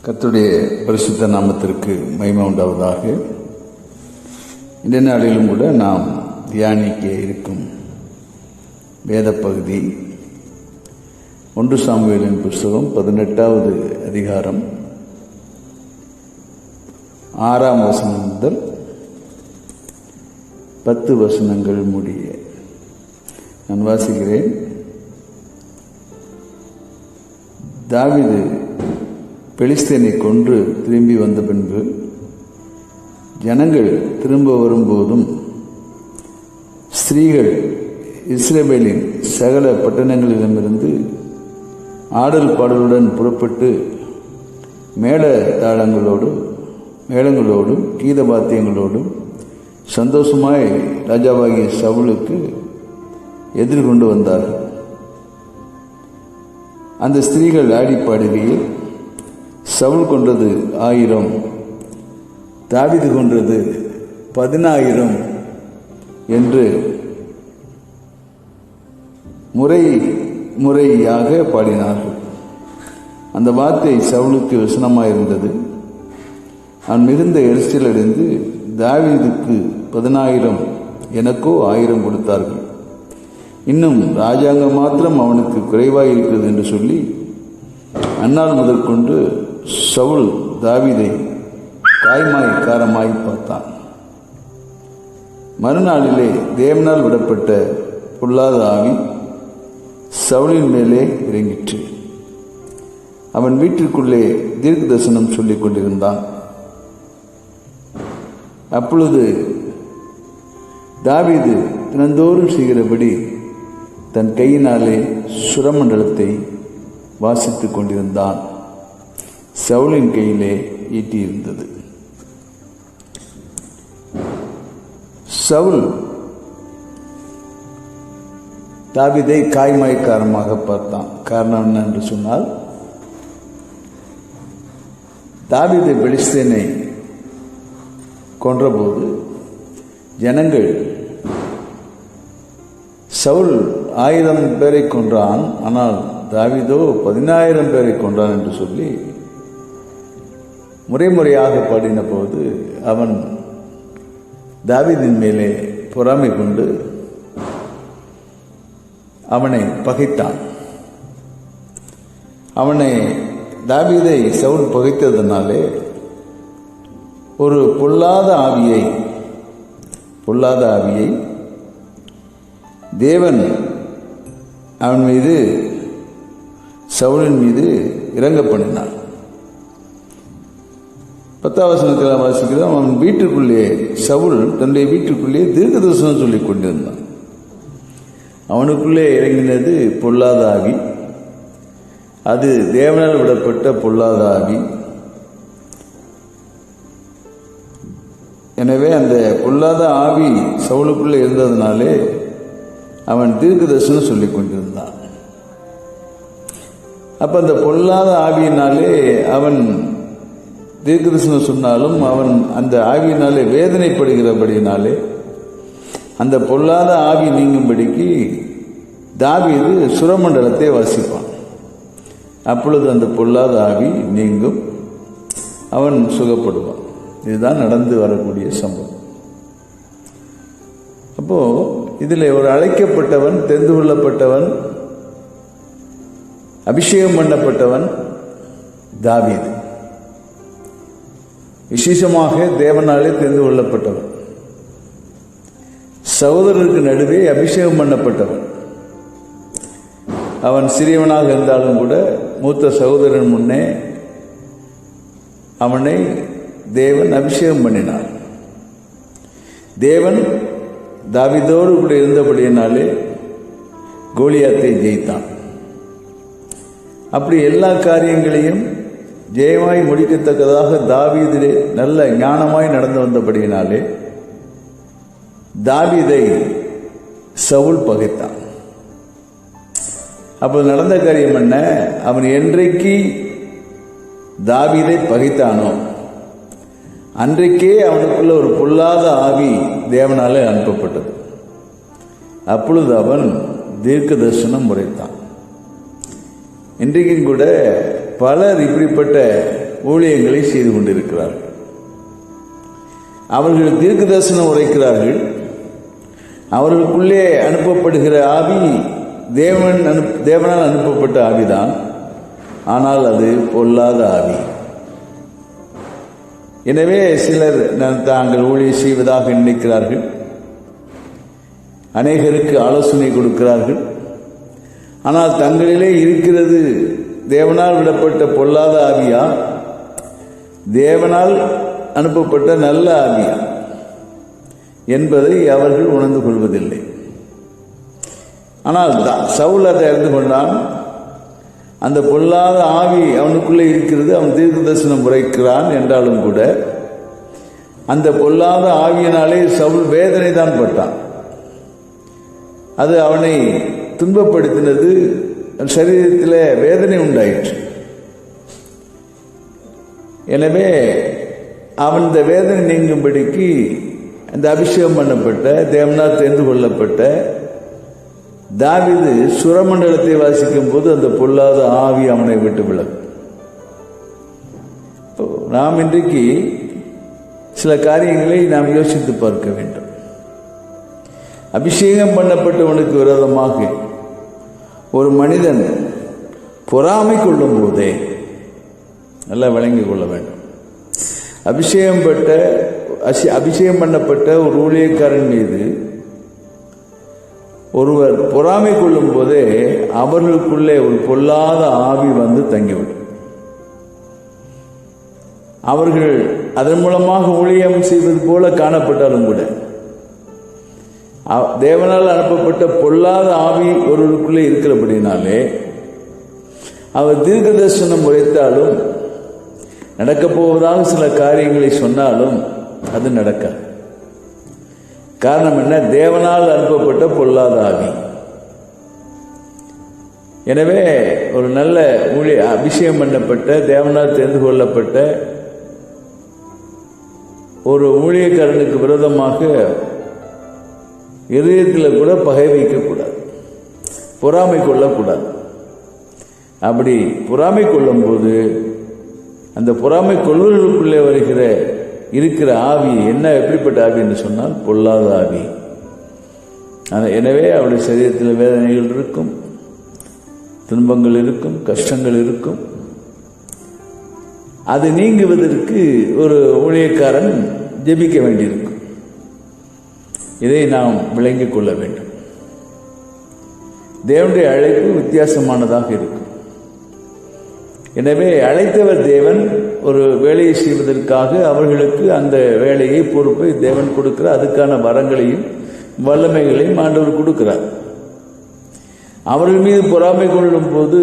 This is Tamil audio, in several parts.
கர்த்தருடைய பரிசுத்த நாமத்திற்கு மகிமை உண்டாவதாக. இந்த நாளிலும் கூட நாம் தியானிக்க இருக்கும் வேத பகுதி 1 சாமுவேலின் புஸ்தகம் 18வது அதிகாரம் 6ஆம் வசனம் முதல் 10 வசனங்கள் முடிய நான் வாசிக்கிறேன். தாவீது பெலிஸ்தேனை கொன்று திரும்பி வந்த பின்பு ஜனங்கள் திரும்ப வரும்போதும் ஸ்திரீகள் இஸ்ரவேலின் சகல பட்டணங்களிடமிருந்து ஆடல் பாடலுடன் புறப்பட்டு மேளங்களோடும் கீதவாத்தியங்களோடும் சந்தோஷமாய் ராஜாவாகிய சவுலுக்கு எதிர்கொண்டு வந்தார்கள். அந்த ஸ்திரீகள் ஆடிப்பாடுகையில் சவுல் கொன்றது 1000, தாவீது கொன்றது 10,000 என்று முறையாக பாடினார்கள். அந்த வார்த்தை சவுலுக்கு விசனமாயிருந்தது. அவன் மிகுந்த எரிச்சல் அடைந்து, தாவீதுக்கு 10,000 எனக்கோ 1000 கொடுத்தார்கள், இன்னும் ராஜாங்கம் மாத்திரம் அவனுக்கு குறைவாக இருக்கிறது என்று சொல்லி அந்நாள் முதற்கொண்டு சவுல் தாவீதை காரமாய் பார்த்தான். மறுநாளிலே தேவனால் விடப்பட்ட பொல்லாத ஆவி சவுலின் மேலே இறங்கிற்று. அவன் வீட்டிற்குள்ளே தீர்க்க தரிசனம் சொல்லிக் கொண்டிருந்தான். அப்பொழுது தாவீது தினந்தோறும் செய்கிறபடி தன் கையினாலே சுரமண்டலத்தை வாசித்துக் கொண்டிருந்தான். சவுலின் கையிலே ஈட்டி இருந்தது. சவுல் தாவீதை காரமாக பார்த்தான். காரணம் என்ன என்று சொன்னால், தாவீது பெலிஸ்தேனை கொன்றபோது ஜனங்கள் சவுல் 1000 பேரை கொன்றான், ஆனால் தாவீதோ 10,000 பேரை கொன்றான் என்று சொல்லி முறையாக பாடின போது அவன் தாவீதின் மேலே பொறாமை கொண்டு அவனை பகைத்தான். தாவீதை சவுல் பகைத்ததனாலே ஒரு பொல்லாத ஆவியை தேவன் அவன் மீது, சவுலின் மீது இறங்க பண்ணினான். 10ஆம் வசனத்தில் வாசிக்கிறோம். அவன் வீட்டுக்குள்ளே, சவுல் தன்னுடைய வீட்டுக்குள்ளே தீர்க்க தரிசனம் சொல்லிக் கொண்டிருந்தான். அவனுக்குள்ளே இறங்கினது பொல்லாத ஆவி. அது தேவனால் விடப்பட்ட பொல்லாத ஆவி. எனவே அந்த பொல்லாத ஆவி சவுலுக்குள்ளே இருந்ததுனாலே அவன் தீர்க்க தரிசனம் சொல்லிக் கொண்டிருந்தான். அப்ப அந்த பொல்லாத ஆவியினாலே அவன் தீர்க்க தரிசனம் சொன்னாலும் அவன் அந்த ஆவியினாலே வேதனைப்படுகிறபடினாலே அந்த பொல்லாத ஆவி நீங்கும்படிக்கு தாவீது சுரமண்டலத்தை வாசிப்பான். அப்பொழுது அந்த பொல்லாத ஆவி நீங்கும், அவன் சுகப்படுவான். இதுதான் நடந்து வரக்கூடிய சம்பவம். அப்போ இதில் ஒரு அழைக்கப்பட்டவன், தெரிந்து கொள்ளப்பட்டவன், அபிஷேகம் பண்ணப்பட்டவன் தாவீது. விசேஷமாக தேவனாலே தெரிந்து கொள்ளப்பட்டவன், சகோதரருக்கு நடுவே அபிஷேகம் பண்ணப்பட்டவன். அவன் சிறியவனாக இருந்தாலும் கூட மூத்த சகோதரன் முன்னே அவனை தேவன் அபிஷேகம் பண்ணினார். தேவன் தாவீதோடு கூட இருந்தபடியினாலே கோலியாத்தை ஜெயித்தான். அப்படி எல்லா காரியங்களையும் ஜெயமாய் முடிக்கத்தக்கதாக தாவீதிலே நல்ல ஞானமாய் நடந்து வந்தபடியினாலே தாவீதை சவுல் பகைத்தான். அப்போது நடந்த காரியம் என்ன? அவன் என்றைக்கு தாவீதை பகைத்தானோ அன்றைக்கே அவனுக்குள்ள ஒரு பொல்லாத ஆவி தேவனாலே அனுப்பப்பட்டது. அப்பொழுது அவன் தீர்க்க தரிசனம் உரைத்தான். இன்றைக்கும் கூட பலர் இப்படிப்பட்ட ஊழியங்களை செய்து கொண்டிருக்கிறார்கள். அவர்கள் தீர்க்க தரிசனம் உரைக்கிறார்கள். அவர்களுக்குள்ளே அனுப்பப்படுகிற ஆவி தேவனால் அனுப்பப்பட்ட ஆவிதான். ஆனால் அது பொல்லாத ஆவி. எனவே சிலர் தாங்கள் ஊழியம் செய்வதாக நினைக்கிறார்கள். அநேகருக்கு ஆலோசனை கொடுக்கிறார்கள். ஆனால் தங்களிலே இருக்கிறது தேவனால் விடப்பட்ட பொல்லாத ஆவியா, தேவனால் அனுப்பப்பட்ட நல்ல ஆவியா என்பதை அவர்கள் உணர்ந்து கொள்வதில்லை. ஆனால் சவுல் அதை அறிந்து கொண்டான். அந்த பொல்லாத ஆவி அவனுக்குள்ளே இருக்கிறது. அவன் தீர்க்க தரிசனம் உரைக்கிறான் என்றாலும் கூட அந்த பொல்லாத ஆவியினாலே சவுல் வேதனை தான் பட்டான். அது அவனை துன்பப்படுத்தினது. சரீரத்தில் வேதனை உண்டாயிற்று. எனவே அவன் இந்த வேதனை நீங்கும்படிக்கு அந்த அபிஷேகம் பண்ணப்பட்ட தேவனால் தெரிந்து கொள்ளப்பட்ட தாவீது சுரமண்டலத்தை வாசிக்கும் போது அந்த பொல்லாத ஆவி அவனை விட்டு விலகும். நாம் இன்றைக்கு சில காரியங்களை நாம் யோசித்து பார்க்க வேண்டும். அபிஷேகம் பண்ணப்பட்டவனுக்கு விரோதமாக ஒரு மனிதன் பொறாமை கொள்ளும் போதே நல்லா விளங்கிக் கொள்ள வேண்டும். அபிஷேகம் பண்ணப்பட்ட ஒரு ஊழியக்காரன் மீது ஒருவர் பொறாமை கொள்ளும் போதே அவர்களுக்குள்ளே ஒரு பொல்லாத ஆவி வந்து தங்கிவிடும். அவர்கள் அதன் மூலமாக ஊழியம் செய்வது போல காணப்பட்டாலும் கூட தேவனால் அனுப்பப்பட்ட பொல்லாத ஆவி ஒருவருக்குள்ளே இருக்கிறபடினாலே அவர் தீர்க்க தரிசனம் உரைத்தாலும் நடக்கப் போவதாக சில காரியங்களை சொன்னாலும் அது நடக்காது. காரணம் என்ன? தேவனால் அனுப்பப்பட்ட பொல்லாத ஆவி. எனவே ஒரு நல்ல அபிஷேகம் பண்ணப்பட்ட தேவனால் தெரிந்து கொள்ளப்பட்ட ஒரு ஊழியக்காரனுக்கு விரோதமாக இதயத்தில் கூட பகை வைக்கக்கூடாது, பொறாமை கொள்ளக்கூடாது. அப்படி பொறாமை கொள்ளும் போது அந்த பொறாமை கொள்வர்களுக்குள்ளே இருக்கிற ஆவி என்ன, எப்படிப்பட்ட ஆவி என்று சொன்னால் பொல்லாத ஆவி. எனவே அவருடைய சரீரத்தில் வேதனைகள் இருக்கும், துன்பங்கள் இருக்கும், கஷ்டங்கள் இருக்கும். அது நீங்குவதற்கு ஒரு ஊழியக்காரன் ஜெபிக்க வேண்டியிருக்கும். இதை நாம் விளங்கிக் கொள்ள வேண்டும். தேவனுடைய அழைப்பு வித்தியாசமானதாக இருக்கும். எனவே அழைத்தவர் தேவன் ஒரு வேலையை செய்வதற்காக அவர்களுக்கு அந்த வேலையை, பொறுப்பை தேவன் கொடுக்கிறார். அதுக்கான வரங்களையும் வல்லமைகளையும் ஆண்டவர் கொடுக்கிறார். அவர்கள் மீது பொறாமை கொள்ளும் போது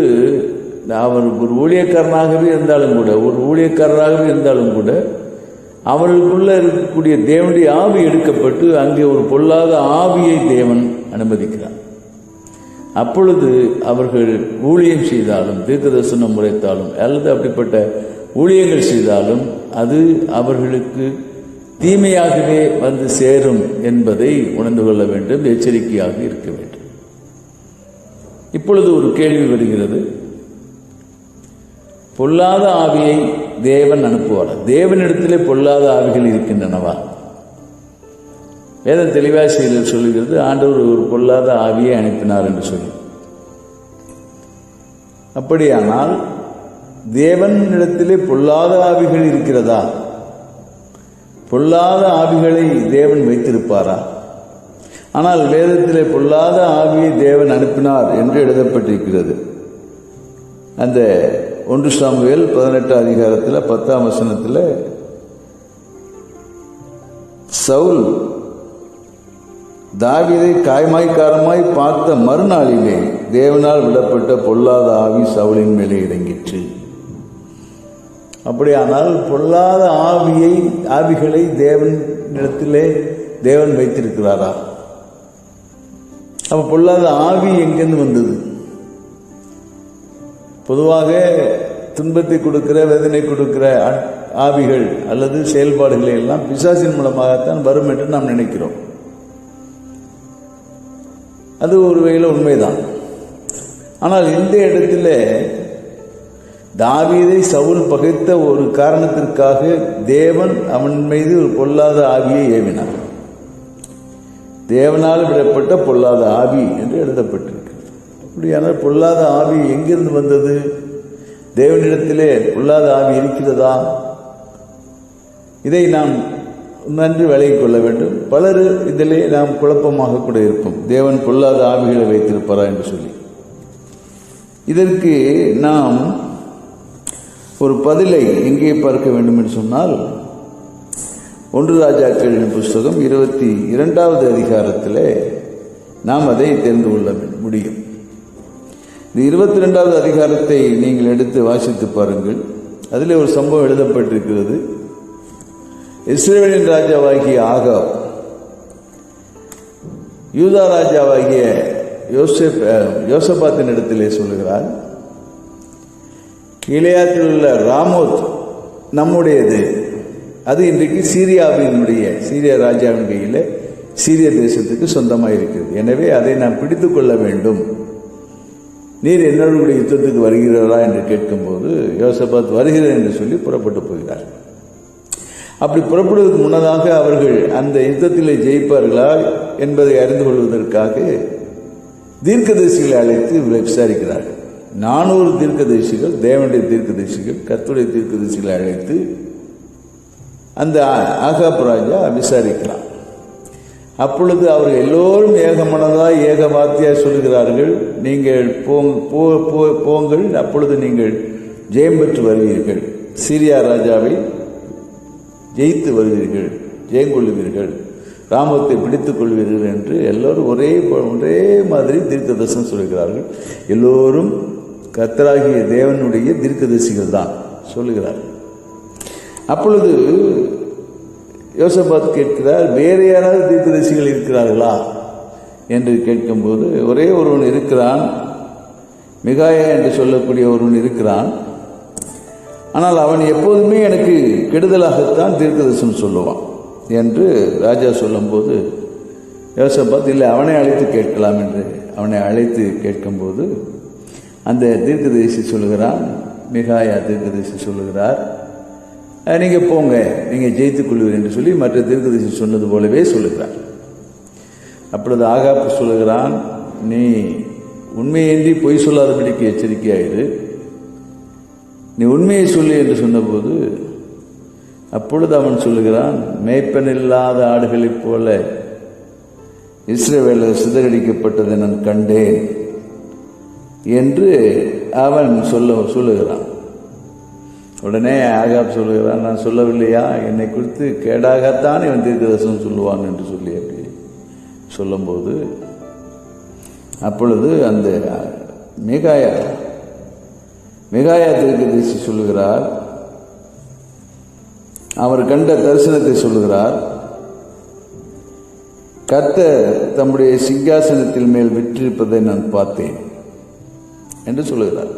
அவர் ஒரு ஊழியக்காரனாகவே இருந்தாலும் கூட அவர்களுக்குள்ள இருக்கக்கூடிய தேவனுடைய ஆவி எடுக்கப்பட்டு அங்கே ஒரு பொல்லாத ஆவியை தேவன் அனுமதிக்கிறார். அப்பொழுது அவர்கள் ஊழியம் செய்தாலும், தீர்க்க தரிசனம் உரைத்தாலும், அல்லது அப்படிப்பட்ட ஊழியங்கள் செய்தாலும் அது அவர்களுக்கு தீமையாகவே வந்து சேரும் என்பதை உணர்ந்து கொள்ள வேண்டும், எச்சரிக்கையாக இருக்க வேண்டும். இப்பொழுது ஒரு கேள்வி வருகிறது. பொல்லாத ஆவியை தேவன் அனுப்புவார். தேவனிடத்திலே பொல்லாத ஆவிகள் இருக்கின்றனவா? வேதம் தெளிவாக சொல்லுகிறது, ஆண்டவர் ஒரு பொல்லாத ஆவியை அனுப்பினார் என்று சொல்லி. அப்படியானால் தேவனிடத்திலே பொல்லாத ஆவிகள் இருக்கிறதா? பொல்லாத ஆவிகளை தேவன் வைத்திருப்பாரா? ஆனால் வேதத்திலே பொல்லாத ஆவியை தேவன் அனுப்பினார் என்று எழுதப்பட்டிருக்கிறது. அந்த 1 சாமுவேல் 18 அதிகாரத்தில் 10ஆம் வசனத்தில் சவுல் தாவீதை காய்மாய்க்காரமாய் பார்த்த மறுநாளிலே தேவனால் விடப்பட்ட பொல்லாத ஆவி சவுலின் மேலே இறங்கிற்று. அப்படியானால் பொல்லாத ஆவிகளை தேவனிடத்திலே தேவன் வைத்திருக்கிறாரா? அப்ப பொல்லாத ஆவி எங்கிருந்து வந்தது? பொதுவாக துன்பத்தை கொடுக்கிற, வேதனை கொடுக்கிற ஆவிகள் அல்லது செயல்பாடுகளை எல்லாம் பிசாசின் மூலமாகத்தான் வரும் என்று நாம் நினைக்கிறோம். அது ஒரு வகையில் உண்மைதான். ஆனால் இந்த இடத்துல தாவீதை சவுல் பகைத்த ஒரு காரணத்திற்காக தேவன் அவன் மீது ஒரு பொல்லாத ஆவியை ஏவினார். தேவனால் விடப்பட்ட பொல்லாத ஆவி என்று எழுதப்பட்டிருக்கிறது. அப்படியானால் பொல்லாத ஆவி எங்கிருந்து வந்தது? தேவனிடத்திலே பொல்லாத ஆவி இருக்கிறதா? இதை நாம் நன்கு விலகிக் கொள்ள வேண்டும். பலர் இதிலே நாம் குழப்பமாக கூட இருக்கும். தேவன் பொல்லாத ஆவிகளை வைத்திருப்பாரா என்று சொல்லி. இதற்கு நாம் ஒரு பதிலை எங்கே பார்க்க வேண்டும் என்று சொன்னால், 1 ராஜாக்களின் புஸ்தகம் 22வது அதிகாரத்தில் நாம் அதை தெரிந்து கொள்ள முடியும். இந்த 22வது அதிகாரத்தை நீங்கள் எடுத்து வாசித்து பாருங்கள். அதில் ஒரு சம்பவம் எழுதப்பட்டிருக்கிறது. இஸ்ரவேலின் ராஜாவாகிய ஆகாப் யூதா ராஜாவாகிய யோசபாத்தின் இடத்திலே சொல்லுகிறார், கிளையாத்தில் உள்ள ராமோத் நம்முடையது, அது இன்றைக்கு சீரியா ராஜாவின் கையில் சீரிய தேசத்துக்கு சொந்தமாக இருக்கிறது. எனவே அதை நாம் பிடித்து கொள்ள வேண்டும். நீர் என்னோட யுத்தத்துக்கு வருகிறீர்களா என்று கேட்கும்போது யோசபாத் வருகிறேன் என்று சொல்லி புறப்பட்டு போகிறார். அப்படி புறப்படுவதற்கு முன்னதாக அவர்கள் அந்த யுத்தத்திலே ஜெயிப்பார்களா என்பதை அறிந்து கொள்வதற்காக தீர்க்கதரிசிகளை அழைத்து விசாரிக்கிறார்கள். 400 தீர்க்கதரிசிகள், தேவனுடைய தீர்க்கதரிசிகள், கர்த்தருடைய தீர்க்கதரிசிகளை அழைத்து அந்த ஆகாப் ராஜா விசாரிக்கிறார். அப்பொழுது அவர்கள் எல்லோரும் ஏகமனதாய் ஏக வார்த்தையாய் சொல்கிறார்கள், நீங்கள் போங்கள், அப்பொழுது நீங்கள் ஜெயம் பெற்று வருவீர்கள், சீரியா ராஜாவை ஜெயித்து வருவீர்கள், ஜெயம் கொள்வீர்கள், ராமத்தை பிடித்துக் கொள்வீர்கள் என்று எல்லோரும் ஒரே மாதிரி தீர்க்கதரிசனம் சொல்கிறார்கள். எல்லோரும் கர்த்தராகிய தேவனுடைய தீர்க்கதரிசிகள் தான் சொல்லுகிறார்கள். அப்பொழுது யோசபாத் கேட்கிறார், வேறு யாராவது தீர்க்கதரிசிகள் இருக்கிறார்களா என்று கேட்கும்போது ஒரே ஒருவன் இருக்கிறான், மிகாயா என்று சொல்லக்கூடிய ஒருவன் இருக்கிறான். ஆனால் அவன் எப்போதுமே எனக்கு கெடுதலாகத்தான் தீர்க்கதரிசனம் சொல்லுவான் என்று ராஜா சொல்லும்போது யோசபாத் இல்லை, அவனை அழைத்து கேட்கலாம் என்று அவனை அழைத்து கேட்கும்போது அந்த தீர்க்கதரிசி சொல்லுகிறான், மிகாயா தீர்க்கதரிசி சொல்லுகிறார், நீங்கள் போங்க, நீங்கள் ஜெயித்துக் கொள்வீர்கள் என்று சொல்லி மற்ற தீர்க்கதரிசி சொன்னது போலவே சொல்லுகிறார். அப்பொழுது ஆகாப் சொல்லுகிறான், நீ உண்மையின்றி பொய் சொல்லாதபடிக்கு எச்சரிக்கையாயிரு, நீ உண்மையை சொல்லு என்று சொன்னபோது அப்பொழுது அவன் சொல்லுகிறான், மேய்ப்பன் இல்லாத ஆடுகளைப் போல இஸ்ரவேலர் சிதறடிக்கப்பட்டதை நான் கண்டேன் என்று அவன் சொல்லுகிறான். உடனே ஆகாப் சொல்லுகிறான், நான் சொல்லவில்லையா, என்னை குறித்து கேடாகத்தான் இவன் தீர்க்கதரிசனம் சொல்லுவான் என்று சொல்லி அப்படி சொல்லும்போது அப்பொழுது அந்த மிகாயா தீர்க்கதரிசி சொல்லுகிறார், அவர் கண்ட தரிசனத்தை சொல்லுகிறார், கர்த்தர் தம்முடைய சிங்காசனத்தில் மேல் விற்றிருப்பதை நான் பார்த்தேன் என்று சொல்லுகிறார்.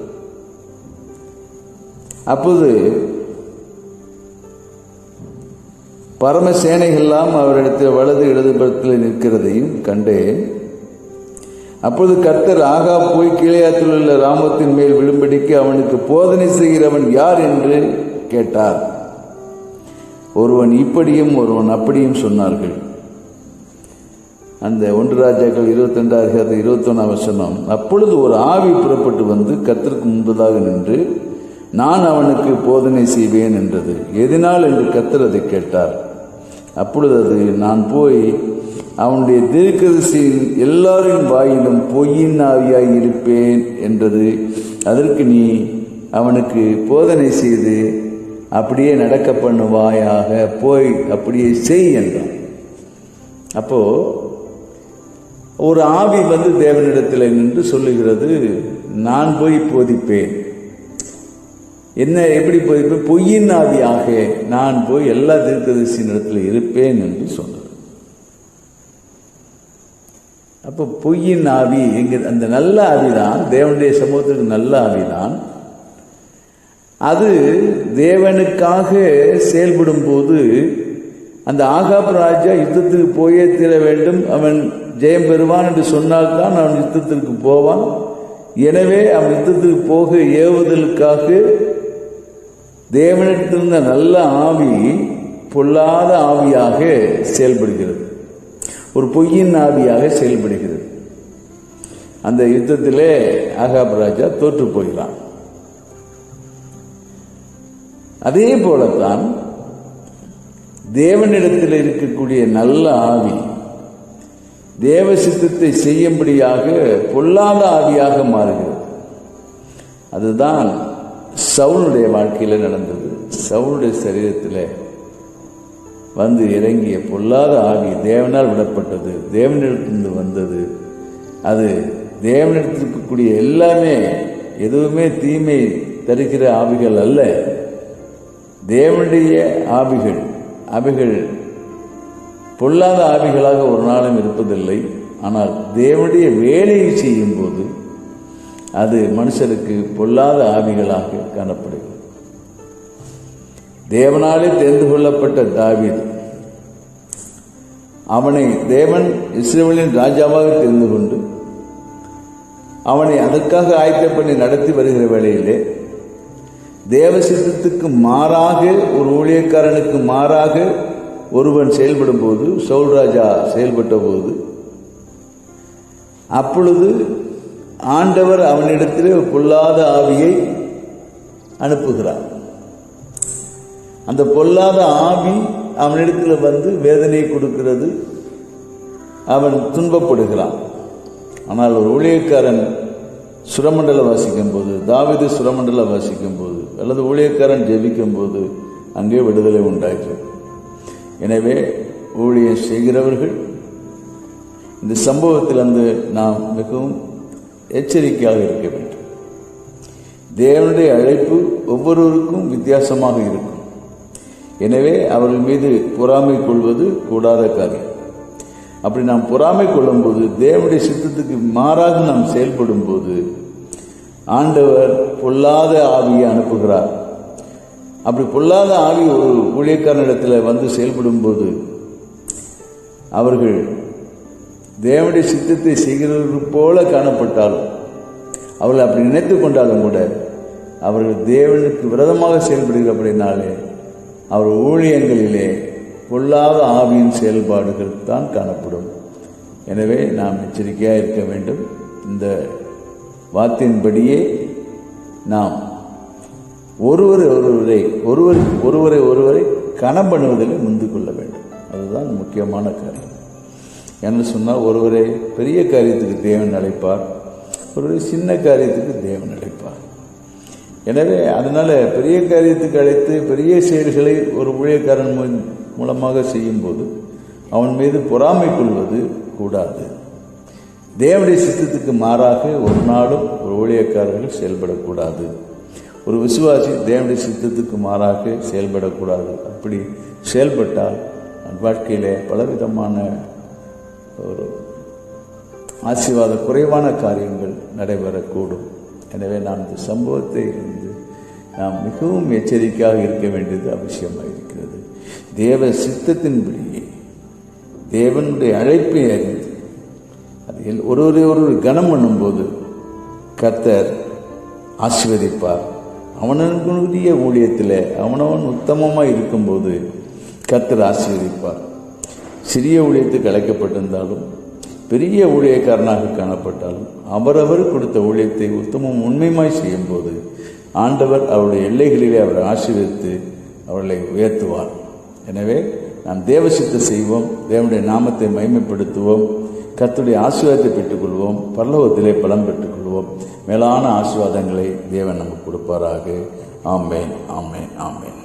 அப்போது பரமசேனைகள்லாம் அவரிடத்தில் வலது இடதுபுறத்தில் நிற்கிறதையும் கண்டேன். அப்போது கர்த்தர் ஆகாப் போய் கீலேயாத்தில் உள்ள ராமத்தின் மேல் விழும்படிக்கு அவனுக்கு போதனை செய்கிறவன் யார் என்று கேட்டார். ஒருவன் இப்படியும் ஒருவன் அப்படியும் சொன்னார்கள். அந்த 1 ராஜாக்கள் 22:21 அப்பொழுது ஒரு ஆவி புறப்பட்டு வந்து கர்த்தருக்கு முன்பதாக நின்று, நான் அவனுக்கு போதனை செய்வேன் என்றது. எதனால் என்று கர்த்தர் அதை கேட்டார். அப்பொழுது அது, நான் போய் அவனுடைய தீர்க்கதரிசியின் எல்லாரின் வாயிலும் பொய்யின் ஆவியாய் இருப்பேன் என்றது. அதற்கு நீ அவனுக்கு போதனை செய்து அப்படியே நடக்க பண்ணுவாயாக, போய் அப்படியே செய் என்றான். அப்போ ஒரு ஆவி வந்து தேவனிடத்தில் நின்று சொல்லுகிறது, நான் போய் போதிப்பேன். என்ன, எப்படி போதிப்பேன்? பொய்யின் ஆவியாக நான் போய் எல்லா தீர்க்கதரிசியின் இடத்துல இருப்பேன் என்று சொன்னார். அப்போ பொய்யின் ஆவி எங்க? அந்த நல்ல ஆவிதான், தேவனுடைய சமூகத்துக்கு நல்ல ஆவிதான். அது தேவனுக்காக செயல்படும் போது அந்த ஆகாப் ராஜா யுத்தத்துக்கு போயே தீர வேண்டும், அவன் ஜெயம் பெறுவான் என்று சொன்னால்தான் அவன் யுத்தத்திற்கு போவான். எனவே அவன் யுத்தத்துக்கு போக ஏவுதலுக்காக தேவனிடத்திலிருந்த நல்ல ஆவி பொல்லாத ஆவியாக செயல்படுகிறது, ஒரு பொய்யின் ஆவியாக செயல்படுகிறது. அந்த யுத்தத்திலே ஆகாப் ராஜா தோற்று போகிறான். அதே போலத்தான் தேவனிடத்தில் இருக்கக்கூடிய நல்ல ஆவி தேவ சித்தத்தை செய்யும்படியாக பொல்லாத ஆவியாக மாறுகிறது. அதுதான் சவுலுடைய வாழ்க்கையில் நடந்தது. சவுலுடைய சரீரத்தில் வந்து இறங்கிய பொல்லாத ஆவி தேவனால் விடப்பட்டது, தேவனிடத்திலிருந்து வந்தது. அது தேவனிடத்தில் இருக்கக்கூடிய எல்லாமே எதுவுமே தீமை தருகிற ஆவிகள் அல்ல, தேவனுடைய ஆவிகள். அவைகள் பொல்லாத ஆவிகளாக ஒரு நாளும் இருப்பதில்லை. ஆனால் தேவனுடைய வேலையை செய்யும் போது அது மனுஷருக்கு பொல்லாத ஆவிகளாக காணப்படுகிறது. தேவனாலே தெரிந்து கொள்ளப்பட்ட தாவீது, அவனை தேவன் இஸ்ரவேலின் ராஜாவாக தெரிந்து கொண்டு அவனை அதற்காக ஆயத்த பண்ணி நடத்தி வருகிற வேளையிலே தேவ சித்தத்துக்கு மாறாக, ஒரு ஊழியக்காரனுக்கு மாறாக ஒருவன் செயல்படும் போது, சவுல் ராஜா செயல்பட்ட போது, அப்பொழுது ஆண்டவர் அவனிடத்தில் பொல்லாத ஆவியை அனுப்புகிறார். அந்த பொல்லாத ஆவி அவனிடத்தில் வந்து வேதனை கொடுக்கிறது, அவன் துன்பப்படுகிறான். ஆனால் ஒரு ஊழியக்காரன் சுரமண்டலம் வாசிக்கும் போது, தாவீது சுரமண்டலம் வாசிக்கும் போது, அல்லது ஊழியக்காரன் ஜெபிக்கும் போது அங்கே விடுதலை உண்டாகிறது. எனவே ஊழியம் செய்கிறவர்கள் இந்த சம்பவத்திலிருந்து நாம் மிகவும் எச்சரிக்கையாக இருக்க வேண்டும். தேவனுடைய அழைப்பு ஒவ்வொருவருக்கும் வித்தியாசமாக இருக்கும். எனவே அவர்கள் மீது பொறாமை கொள்வது கூடாத காரியம். அப்படி நாம் பொறாமை கொள்ளும்போது, தேவனுடைய சித்தத்துக்கு மாறாக நாம் செயல்படும் போது ஆண்டவர் பொல்லாத ஆவியை அனுப்புகிறார். அப்படி பொல்லாத ஆவி ஒரு ஊழியக்காரனிடத்தில் வந்து செயல்படும் போது அவர்கள் தேவனுடைய சித்தத்தை செய்கிறவர்கள் போல காணப்பட்டாலும், அவர்கள் அப்படி நினைத்து கொண்டாலும் கூட அவர்கள் தேவனுக்கு விரோதமாக செயல்படுகிறபடினாலே அவர் ஊழியங்களிலே பொல்லாத ஆவியின் செயல்பாடுகள் தான் காணப்படும். எனவே நாம் எச்சரிக்கையாக இருக்க வேண்டும். இந்த வார்த்தையின்படியே நாம் ஒருவரை கணம் பண்ணுவதில் முந்து கொள்ள வேண்டும். அதுதான் முக்கியமான காரியம். என்ன சொன்னால், ஒருவரை பெரிய காரியத்துக்கு தேவன் அழைப்பார், ஒருவரை சின்ன காரியத்துக்கு தேவன் அழைப்பார். எனவே அதனால் பெரிய காரியத்துக்கு அழைத்து பெரிய செயல்களை ஒரு ஊழியக்காரன் மூலமாக செய்யும்போது அவன் மீது பொறாமை கொள்வது கூடாது. தேவனுடைய சித்தத்துக்கு மாறாக ஒரு நாளும் ஒரு ஊழியக்காரர்கள் செயல்படக்கூடாது. ஒரு விசுவாசி தேவனுடைய சித்தத்துக்கு மாறாக செயல்படக்கூடாது. அப்படி செயல்பட்டால் வாழ்க்கையிலே பலவிதமான ஒரு ஆசீர்வாத குறைவான காரியங்கள் நடைபெறக்கூடும். எனவே நாம் இந்த சம்பவத்தை நாம் மிகவும் எச்சரிக்கையாக இருக்க வேண்டியது அவசியமாக இருக்கிறது. தேவ சித்தத்தின்படியே தேவனுடைய அழைப்பை அறிந்து அதில் ஒரு கனம் பண்ணும்போது கர்த்தர் ஆசீர்வதிப்பார். அவனுடைய ஊழியத்தில் அவனவன் உத்தமமாக இருக்கும்போது கர்த்தர் ஆசீர்வதிப்பார். சிறிய ஊழியத்துக்கு அழைக்கப்பட்டிருந்தாலும் பெரிய ஊழியக்காரனாக காணப்பட்டாலும் அவரவர் கொடுத்த ஊழியத்தை உத்தமம் உண்மையுமாய் செய்யும் போது ஆண்டவர் அவருடைய எல்லைகளிலே அவரை ஆசீர்வதித்து அவர்களை உயர்த்துவார். எனவே நாம் தேவசித்தம் செய்வோம், தேவனுடைய நாமத்தை மகிமைப்படுத்துவோம், கர்த்தருடைய ஆசீர்வாதத்தை பெற்றுக்கொள்வோம், பரலோகத்திலே பலம் பெற்றுக்கொள்வோம். மேலான ஆசீர்வாதங்களை தேவன் நமக்கு கொடுப்பாராக. ஆமென், ஆமென், ஆமென்.